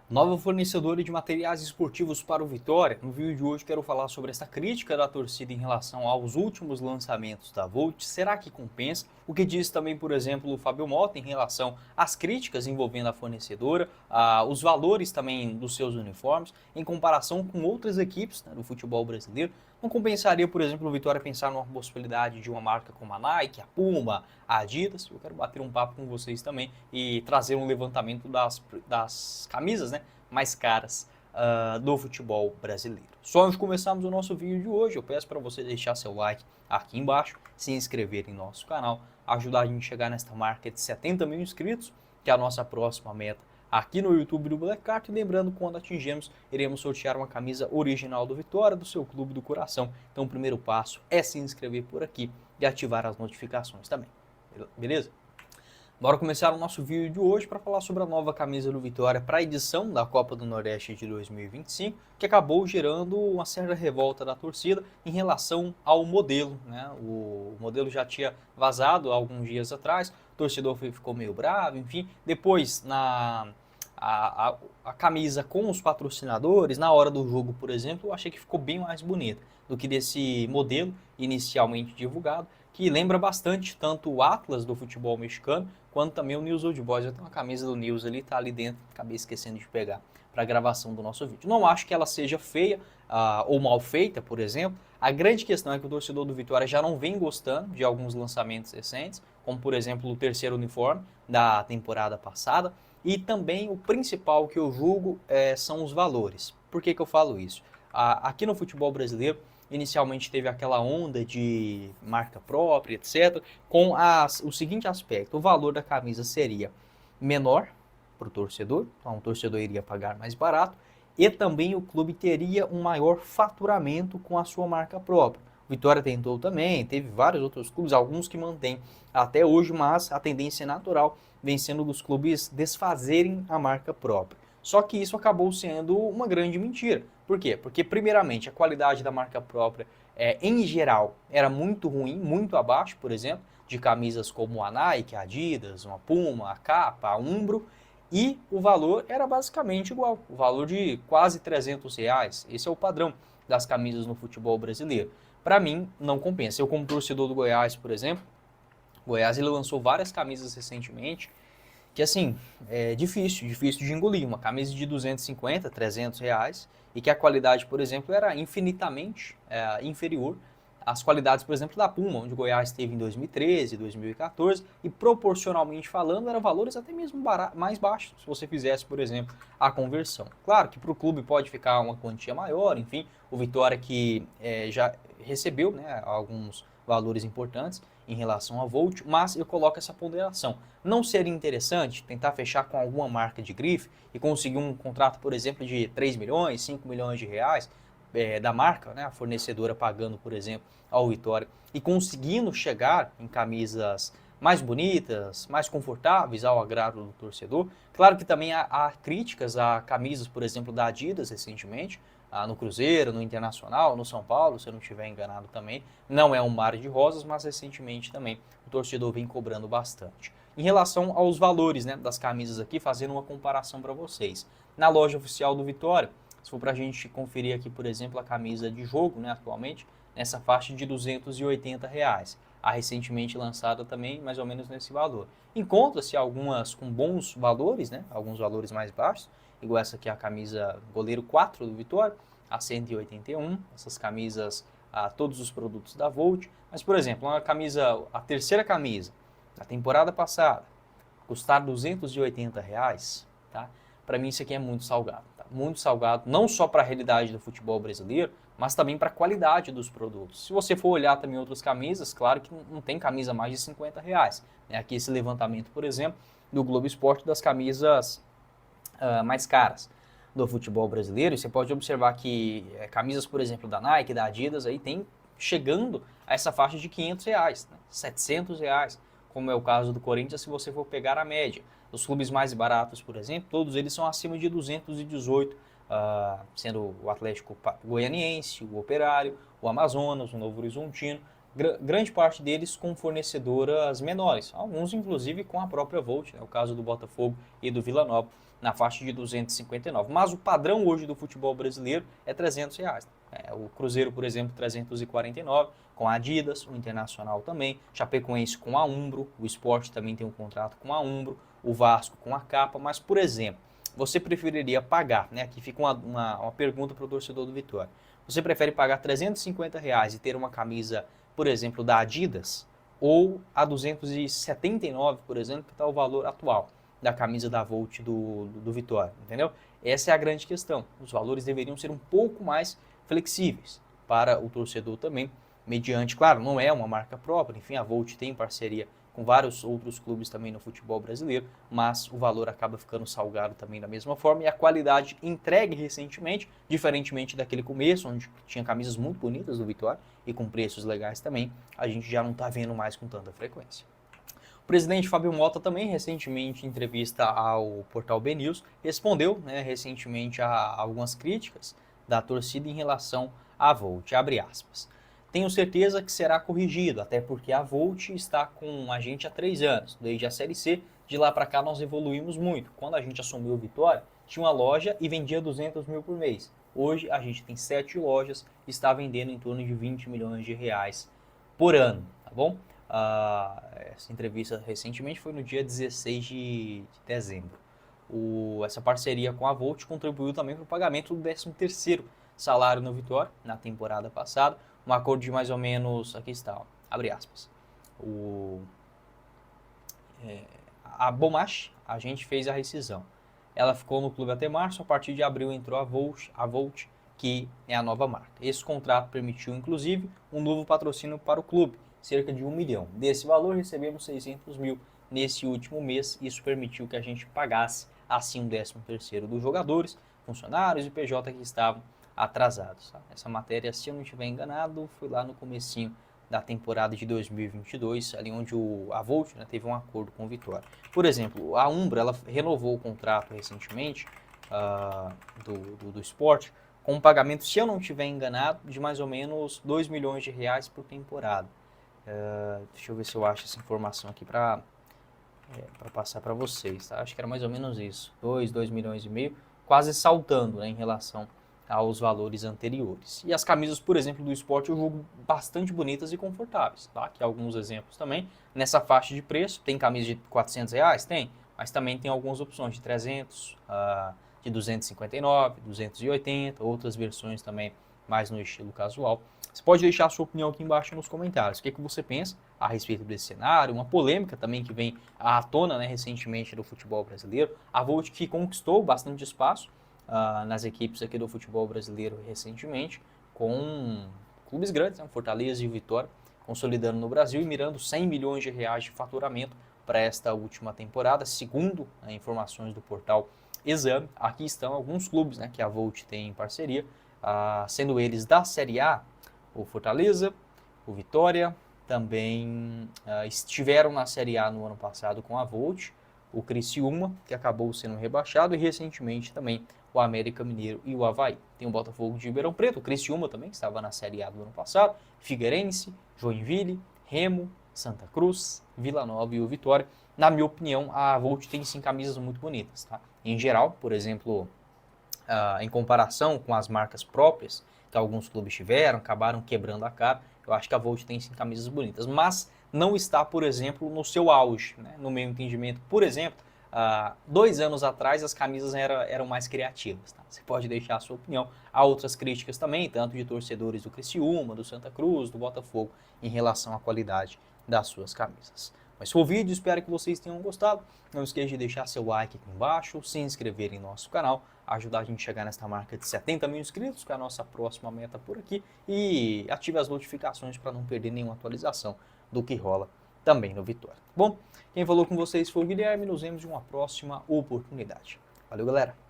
Nova fornecedora de materiais esportivos para o Vitória. No vídeo de hoje quero falar sobre essa crítica da torcida em relação aos últimos lançamentos da Volt. Será que compensa? O que diz também, por exemplo, o Fábio Mota em relação às críticas envolvendo a fornecedora, os valores também dos seus uniformes, em comparação com outras equipes, né, do futebol brasileiro. Não compensaria, por exemplo, o Vitória pensar numa possibilidade de uma marca como a Nike, a Puma, a Adidas? Eu quero bater um papo com vocês também e trazer um levantamento das camisas, né, mais caras do futebol brasileiro. Só antes de começarmos o nosso vídeo de hoje, eu peço para você deixar seu like aqui embaixo, se inscrever em nosso canal, ajudar a gente a chegar nesta marca de 70 mil inscritos, que é a nossa próxima meta aqui no YouTube do Black Card. E lembrando, quando atingirmos, iremos sortear uma camisa original do Vitória, do seu clube do coração. Então o primeiro passo é se inscrever por aqui e ativar as notificações também. Beleza? Bora começar o nosso vídeo de hoje para falar sobre a nova camisa do Vitória para a edição da Copa do Nordeste de 2025, que acabou gerando uma certa revolta da torcida em relação ao modelo, né? O modelo já tinha vazado há alguns dias atrás, o torcedor ficou meio bravo, enfim. Depois, a camisa com os patrocinadores, na hora do jogo, por exemplo, eu achei que ficou bem mais bonita do que desse modelo inicialmente divulgado, que lembra bastante tanto o Atlas do futebol mexicano, quanto também o News Old Boys. Eu tenho uma camisa do News ali, tá ali dentro, acabei esquecendo de pegar para a gravação do nosso vídeo. Não acho que ela seja feia ou mal feita, por exemplo. A grande questão é que o torcedor do Vitória já não vem gostando de alguns lançamentos recentes, como por exemplo o terceiro uniforme da temporada passada, e também o principal que eu julgo são os valores. Por que eu falo isso? Aqui no futebol brasileiro, inicialmente teve aquela onda de marca própria, etc., com o seguinte aspecto: o valor da camisa seria menor para o torcedor, então o torcedor iria pagar mais barato, e também o clube teria um maior faturamento com a sua marca própria. O Vitória tentou também, teve vários outros clubes, alguns que mantêm até hoje, mas a tendência natural vem sendo dos clubes desfazerem a marca própria. Só que isso acabou sendo uma grande mentira. Por quê? Porque, primeiramente, a qualidade da marca própria, em geral, era muito ruim, muito abaixo, por exemplo, de camisas como a Nike, a Adidas, uma Puma, a Kappa, a Umbro, e o valor era basicamente igual, o valor de quase R$ 300. Esse é o padrão das camisas no futebol brasileiro. Para mim, não compensa. Eu, como torcedor do Goiás, por exemplo, o Goiás ele lançou várias camisas recentemente, que assim, é difícil de engolir. Uma camisa de 250, R$ 300, e que a qualidade, por exemplo, era infinitamente inferior às qualidades, por exemplo, da Puma, onde o Goiás teve em 2013, 2014, e proporcionalmente falando, eram valores até mesmo mais baixos, se você fizesse, por exemplo, a conversão. Claro que para o clube pode ficar uma quantia maior, enfim, o Vitória que já recebeu, né, alguns valores importantes em relação a Volt, mas eu coloco essa ponderação. Não seria interessante tentar fechar com alguma marca de grife e conseguir um contrato, por exemplo, de 3 milhões, 5 milhões de reais da marca, né, a fornecedora pagando, por exemplo, ao Vitória, e conseguindo chegar em camisas mais bonitas, mais confortáveis ao agrado do torcedor? Claro que também há críticas a camisas, por exemplo, da Adidas recentemente, no Cruzeiro, no Internacional, no São Paulo, se eu não estiver enganado também. Não é um mar de rosas, mas recentemente também o torcedor vem cobrando bastante. Em relação aos valores, né, das camisas aqui, fazendo uma comparação para vocês. Na loja oficial do Vitória, se for para a gente conferir aqui, por exemplo, a camisa de jogo, né, atualmente, nessa faixa de R$ 280. A recentemente lançada também, mais ou menos nesse valor. Encontra-se algumas com bons valores, né, alguns valores mais baixos, igual essa aqui, a camisa goleiro 4 do Vitória, a 181, essas camisas, todos os produtos da Volt. Mas, por exemplo, a terceira camisa da temporada passada, custar R$ 280, tá? Para mim isso aqui é muito salgado, tá? Muito salgado, não só para a realidade do futebol brasileiro, mas também para a qualidade dos produtos. Se você for olhar também outras camisas, claro que não tem camisa mais de R$ 50. Né? Aqui esse levantamento, por exemplo, do Globo Esporte das camisas mais caras do futebol brasileiro, e você pode observar que camisas, por exemplo, da Nike, da Adidas, aí tem chegando a essa faixa de R$ 500, né? R$ 700, como é o caso do Corinthians, se você for pegar a média. Os clubes mais baratos, por exemplo, todos eles são acima de 218, sendo o Atlético Goianiense, o Operário, o Amazonas, o Novo Horizontino, grande parte deles com fornecedoras menores, alguns inclusive com a própria Volt, né, o caso do Botafogo e do Vila Nova. na faixa de 259. Mas o padrão hoje do futebol brasileiro é R$ 300. O Cruzeiro, por exemplo, 349, com a Adidas, o Internacional também, Chapecoense com a Umbro, o Sport também tem um contrato com a Umbro, o Vasco com a Capa, mas, por exemplo, você preferiria pagar, né? Aqui fica uma pergunta para o torcedor do Vitória. Você prefere pagar R$ 350 e ter uma camisa, por exemplo, da Adidas, ou a 279, por exemplo, que está o valor atual da camisa da Volt do Vitória, entendeu? Essa é a grande questão. Os valores deveriam ser um pouco mais flexíveis para o torcedor também, mediante, claro, não é uma marca própria, enfim, a Volt tem parceria com vários outros clubes também no futebol brasileiro, mas o valor acaba ficando salgado também da mesma forma e a qualidade entregue recentemente, diferentemente daquele começo, onde tinha camisas muito bonitas do Vitória e com preços legais também, a gente já não está vendo mais com tanta frequência. O presidente Fábio Mota também, recentemente, em entrevista ao portal BNews, respondeu recentemente a algumas críticas da torcida em relação à Volt, abre aspas. Tenho certeza que será corrigido, até porque a Volt está com a gente há 3 anos, desde a Série C. De lá para cá nós evoluímos muito. Quando a gente assumiu o Vitória, tinha uma loja e vendia 200 mil por mês. Hoje a gente tem 7 lojas e está vendendo em torno de 20 milhões de reais por ano, tá bom? Essa entrevista recentemente foi no dia 16 de dezembro. Essa parceria com a Volt contribuiu também para o pagamento do 13º salário no Vitória na temporada passada. Um acordo de mais ou menos, aqui está, ó, abre aspas. A Bomach, a gente fez a rescisão. Ela ficou no clube até março, a partir de abril entrou a Volt, que é a nova marca. Esse contrato permitiu, inclusive, um novo patrocínio para o clube, cerca de 1 milhão. Desse valor, recebemos 600 mil nesse último mês. Isso permitiu que a gente pagasse, assim, o 13º dos jogadores, funcionários e PJ que estavam atrasados. Tá? Essa matéria, se eu não estiver enganado, foi lá no comecinho da temporada de 2022, ali onde a Volt teve um acordo com o Vitória. Por exemplo, a Umbra ela renovou o contrato recentemente do Sport com um pagamento, se eu não estiver enganado, de mais ou menos 2 milhões de reais por temporada. Deixa eu ver se eu acho essa informação aqui para passar para vocês. Tá? Acho que era mais ou menos isso, 2 milhões e meio, quase saltando em relação aos valores anteriores. E as camisas, por exemplo, do Sport eu julgo bastante bonitas e confortáveis, tá? Aqui alguns exemplos também. Nessa faixa de preço, tem camisa de R$ 400? Tem, mas também tem algumas opções de 300, de 259, 280, outras versões também mais no estilo casual. Você pode deixar a sua opinião aqui embaixo nos comentários. O que você pensa a respeito desse cenário? Uma polêmica também que vem à tona recentemente do futebol brasileiro. A Volt que conquistou bastante espaço nas equipes aqui do futebol brasileiro recentemente, com clubes grandes, Fortaleza e Vitória, consolidando no Brasil e mirando 100 milhões de reais de faturamento para esta última temporada, segundo informações do portal Exame. Aqui estão alguns clubes que a Volt tem em parceria, sendo eles da Série A, o Fortaleza, o Vitória, também estiveram na Série A no ano passado com a Volt, o Criciúma, que acabou sendo rebaixado, e recentemente também o América Mineiro e o Avaí. Tem o Botafogo de Ribeirão Preto, o Criciúma também, que estava na Série A do ano passado, Figueirense, Joinville, Remo, Santa Cruz, Vila Nova e o Vitória. Na minha opinião, a Volt tem sim camisas muito bonitas. Tá? Em geral, por exemplo, em comparação com as marcas próprias que alguns clubes tiveram, acabaram quebrando a cara, eu acho que a Volt tem sim camisas bonitas, mas não está, por exemplo, no seu auge, no meu entendimento. Por exemplo, 2 anos atrás as camisas eram mais criativas. Tá? Você pode deixar a sua opinião. Há outras críticas também, tanto de torcedores do Criciúma, do Santa Cruz, do Botafogo, em relação à qualidade das suas camisas. Mas foi o vídeo, espero que vocês tenham gostado. Não esqueça de deixar seu like aqui embaixo, se inscrever em nosso canal, ajudar a gente a chegar nesta marca de 70 mil inscritos, que é a nossa próxima meta por aqui, e ative as notificações para não perder nenhuma atualização do que rola também no Vitória. Bom, quem falou com vocês foi o Guilherme, nos vemos em uma próxima oportunidade. Valeu, galera!